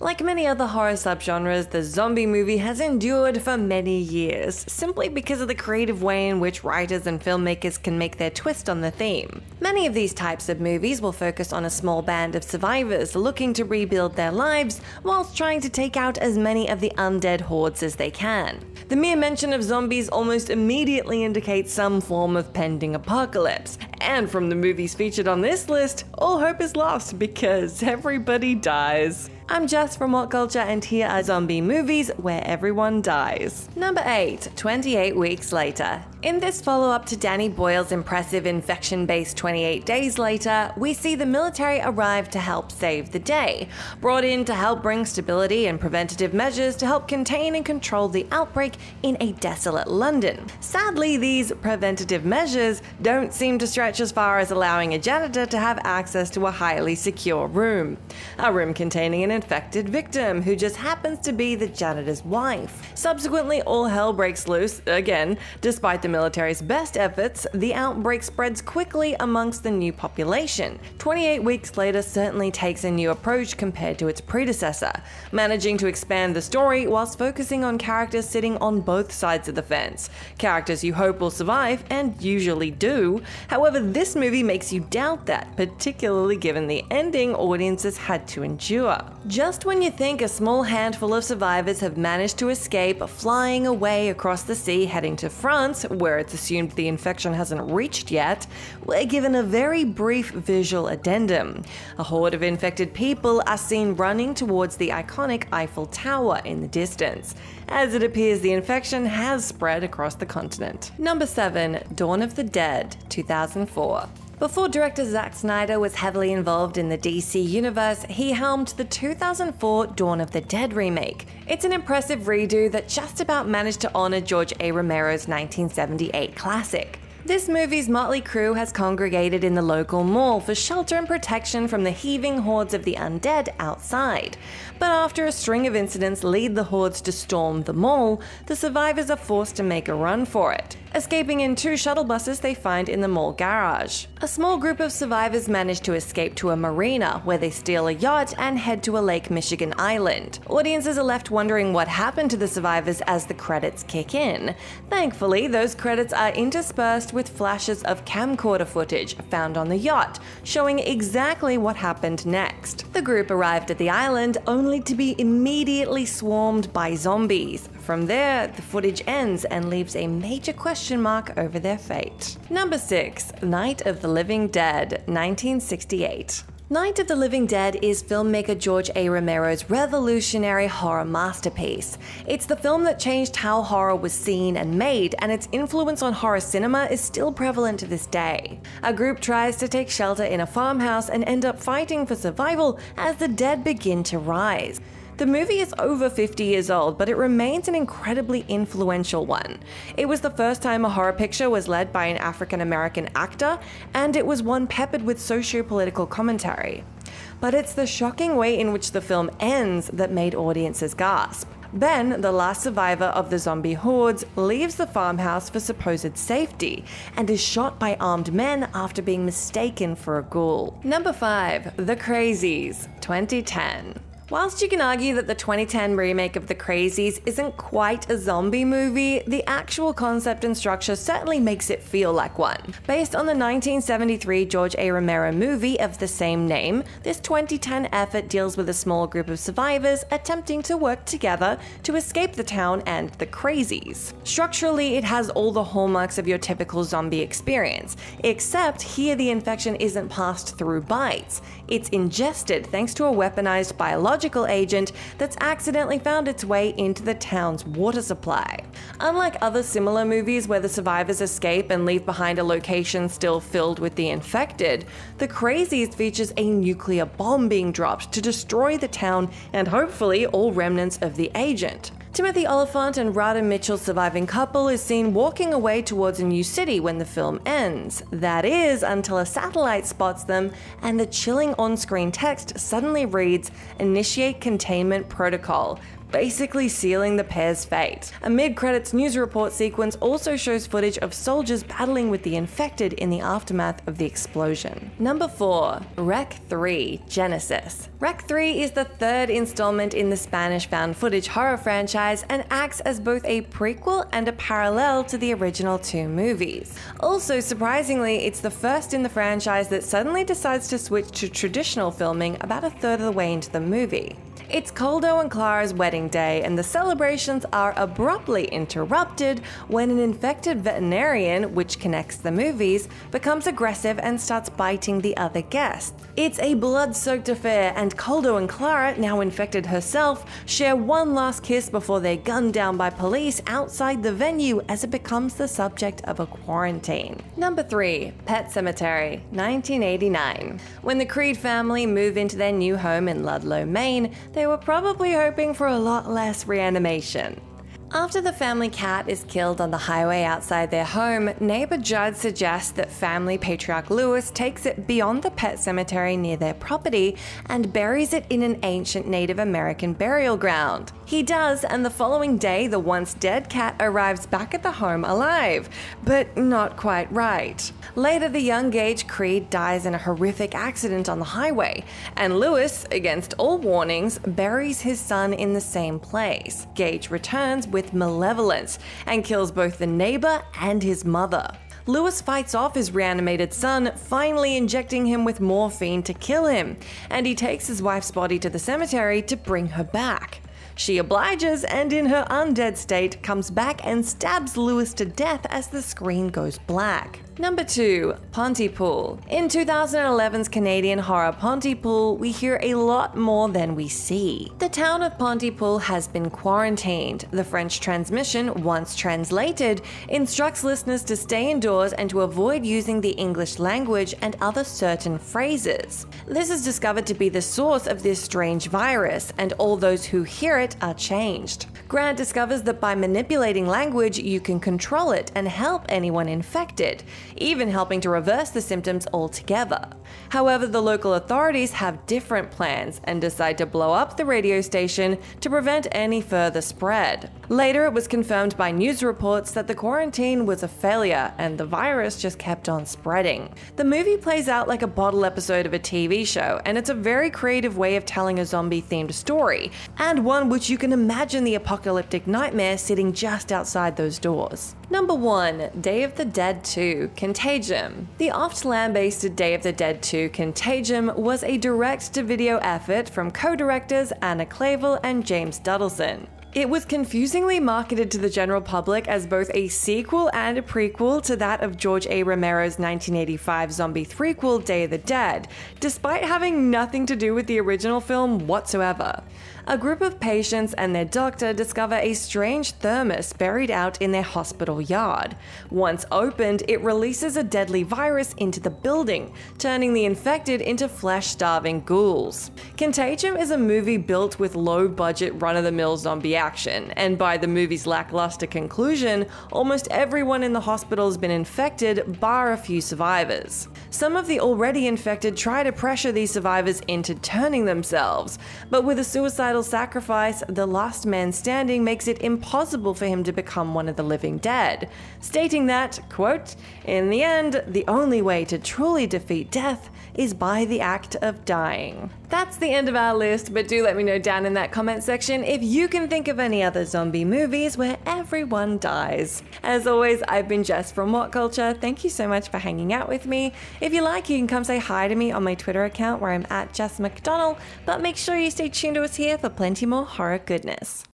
Like many other horror subgenres, the zombie movie has endured for many years, simply because of the creative way in which writers and filmmakers can make their twist on the theme. Many of these types of movies will focus on a small band of survivors looking to rebuild their lives whilst trying to take out as many of the undead hordes as they can. The mere mention of zombies almost immediately indicates some form of pending apocalypse, and from the movies featured on this list, all hope is lost because everybody dies. I'm Jess from What Culture, and here are zombie movies where everyone dies. Number 8. 28 Weeks Later. In this follow-up to Danny Boyle's impressive infection-based 28 Days Later, we see the military arrive to help save the day, brought in to help bring stability and preventative measures to help contain and control the outbreak in a desolate London. Sadly, these preventative measures don't seem to stretch as far as allowing a janitor to have access to a highly secure room. A room containing an infected victim who just happens to be the janitor's wife. Subsequently, all hell breaks loose again. Despite the military's best efforts, the outbreak spreads quickly amongst the new population. 28 Weeks Later certainly takes a new approach compared to its predecessor, managing to expand the story whilst focusing on characters sitting on both sides of the fence. Characters you hope will survive, and usually do. However, this movie makes you doubt that, particularly given the ending audiences had to endure. Just when you think a small handful of survivors have managed to escape, flying away across the sea heading to France, where it's assumed the infection hasn't reached yet, we're given a very brief visual addendum. A horde of infected people are seen running towards the iconic Eiffel Tower in the distance, as it appears the infection has spread across the continent. Number 7. Dawn of the Dead, 2004. Before director Zack Snyder was heavily involved in the DC universe, he helmed the 2004 Dawn of the Dead remake. It's an impressive redo that just about managed to honor George A. Romero's 1978 classic. This movie's motley crew has congregated in the local mall for shelter and protection from the heaving hordes of the undead outside. But after a string of incidents lead the hordes to storm the mall, the survivors are forced to make a run for it, escaping in 2 shuttle buses they find in the mall garage. A small group of survivors manage to escape to a marina, where they steal a yacht and head to a Lake Michigan island. Audiences are left wondering what happened to the survivors as the credits kick in. Thankfully, those credits are interspersed with flashes of camcorder footage found on the yacht, showing exactly what happened next. The group arrived at the island only to be immediately swarmed by zombies. From there, the footage ends and leaves a major question mark over their fate. Number 6. Night of the Living Dead, 1968. Night of the Living Dead is filmmaker George A. Romero's revolutionary horror masterpiece. It's the film that changed how horror was seen and made, and its influence on horror cinema is still prevalent to this day. A group tries to take shelter in a farmhouse and end up fighting for survival as the dead begin to rise. The movie is over 50 years old, but it remains an incredibly influential one. It was the first time a horror picture was led by an African-American actor, and it was one peppered with socio-political commentary. But it's the shocking way in which the film ends that made audiences gasp. Ben, the last survivor of the zombie hordes, leaves the farmhouse for supposed safety and is shot by armed men after being mistaken for a ghoul. Number 5. The CRAZIES, 2010. Whilst you can argue that the 2010 remake of The CRAZIES isn't quite a zombie movie, the actual concept and structure certainly makes it feel like one. Based on the 1973 George A. Romero movie of the same name, this 2010 effort deals with a small group of survivors attempting to work together to escape the town and the CRAZIES. Structurally, it has all the hallmarks of your typical zombie experience, except here the infection isn't passed through bites. It's ingested thanks to a weaponized biological agent that's accidentally found its way into the town's water supply. Unlike other similar movies where the survivors escape and leave behind a location still filled with the infected, The CRAZIES features a nuclear bomb being dropped to destroy the town and hopefully all remnants of the agent. Timothy Oliphant and Radha Mitchell's surviving couple is seen walking away towards a new city when the film ends. That is, until a satellite spots them and the chilling on-screen text suddenly reads, "Initiate containment protocol. basically sealing the pair's fate. A mid-credits news report sequence also shows footage of soldiers battling with the infected in the aftermath of the explosion. Number 4. Rec 3 Genesis. Rec 3 is the third installment in the Spanish found footage horror franchise and acts as both a prequel and a parallel to the original 2 movies. Also, surprisingly, it's the first in the franchise that suddenly decides to switch to traditional filming about a third of the way into the movie. It's Coldo and Clara's wedding day, and the celebrations are abruptly interrupted when an infected veterinarian, which connects the movies, becomes aggressive and starts biting the other guests. It's a blood-soaked affair, and Coldo and Clara, now infected herself, share one last kiss before they're gunned down by police outside the venue as it becomes the subject of a quarantine. Number 3. Pet Sematary, 1989. When the Creed family move into their new home in Ludlow, Maine, they were probably hoping for a lot less reanimation. After the family cat is killed on the highway outside their home, neighbor Judd suggests that family patriarch Lewis takes it beyond the pet cemetery near their property and buries it in an ancient Native American burial ground. He does, and the following day the once dead cat arrives back at the home alive, but not quite right. Later, the young Gage Creed dies in a horrific accident on the highway, and Lewis, against all warnings, buries his son in the same place. Gage returns with malevolence and kills both the neighbor and his mother. Lewis fights off his reanimated son, finally injecting him with morphine to kill him, and he takes his wife's body to the cemetery to bring her back. She obliges and in her undead state comes back and stabs Lewis to death as the screen goes black. Number 2. Pontypool. In 2011's Canadian horror Pontypool, we hear a lot more than we see. The town of Pontypool has been quarantined. The French transmission, once translated, instructs listeners to stay indoors and to avoid using the English language and other certain phrases. This is discovered to be the source of this strange virus, and all those who hear it are changed. Grant discovers that by manipulating language, you can control it and help anyone infected, even helping to reverse the symptoms altogether. However, the local authorities have different plans and decide to blow up the radio station to prevent any further spread. Later, it was confirmed by news reports that the quarantine was a failure and the virus just kept on spreading. The movie plays out like a bottle episode of a TV show, and it's a very creative way of telling a zombie-themed story, and one which you can imagine the apocalyptic nightmare sitting just outside those doors. Number 1. Day of the Dead 2 Contagium. The oft-lambasted Day of the Dead 2 Contagium was a direct-to-video effort from co-directors Anna Clavel and James Duddleson. It was confusingly marketed to the general public as both a sequel and a prequel to that of George A. Romero's 1985 zombie threequel Day of the Dead, despite having nothing to do with the original film whatsoever. A group of patients and their doctor discover a strange thermos buried out in their hospital yard. Once opened, it releases a deadly virus into the building, turning the infected into flesh-starving ghouls. Contagium is a movie built with low-budget run-of-the-mill zombie action, and by the movie's lackluster conclusion, almost everyone in the hospital has been infected, bar a few survivors. Some of the already infected try to pressure these survivors into turning themselves, but with a suicidal sacrifice, the last man standing makes it impossible for him to become one of the living dead, stating that, quote, "In the end, the only way to truly defeat death is by the act of dying." That's the end of our list, but do let me know down in that comment section if you can think of any other zombie movies where everyone dies. As always, I've been Jess from What Culture. Thank you so much for hanging out with me. If you like, you can come say hi to me on my Twitter account where I'm @JessMcDonnell, but make sure you stay tuned to us here for plenty more horror goodness.